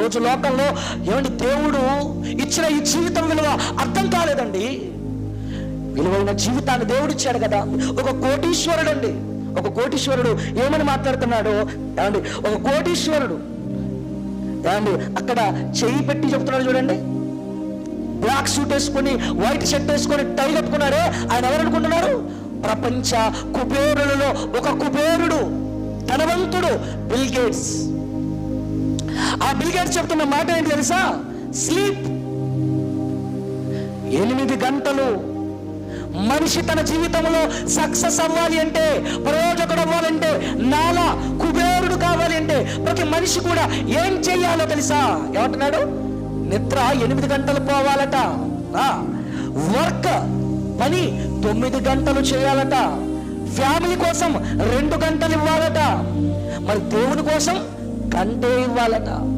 రోజు లోకంలో ఏమండి దేవుడు ఇచ్చిన ఈ జీవితం విలువ అర్థం కాలేదండి. విలువైన జీవితాన్ని దేవుడు ఇచ్చాడు కదా. ఒక కోటీశ్వరుడు అండి, ఒక కోటీశ్వరుడు ఏమని మాట్లాడుతున్నాడు ఏమండి? ఒక కోటీశ్వరుడు ఏమండి అక్కడ చెయ్యి పెట్టి చెప్తున్నాడు చూడండి. బ్లాక్ సూట్ వేసుకొని వైట్ షర్ట్ వేసుకొని టై కట్టుకున్నాడే, ఆయన ఎవరనుకుంటున్నారు? ప్రపంచ కుబేరులలో ఒక కుబేరుడు, ధనవంతుడు, బిల్ గేట్స్. ఆ బిల్ గేట్స్ చెప్తున్న మాట ఏంటి తెలుసా? స్లీప్. 8 గంటలు. మనిషి తన జీవితంలో సక్సెస్ అవ్వాలి అంటే, ప్రయోజకుడు అవ్వాలంటే, నాలా కుబేరుడు కావాలి అంటే ప్రతి మనిషి కూడా ఏం చెయ్యాలో తెలుసా? ఏమంటున్నాడు? నిద్ర 8 గంటలు పోవాలట. వర్క్ పని 9 గంటలు చేయాలట. ఫ్యామిలీ కోసం 2 గంటలు ఇవ్వాలట. మరి దేవుని కోసం గంటే ఇవ్వాలట.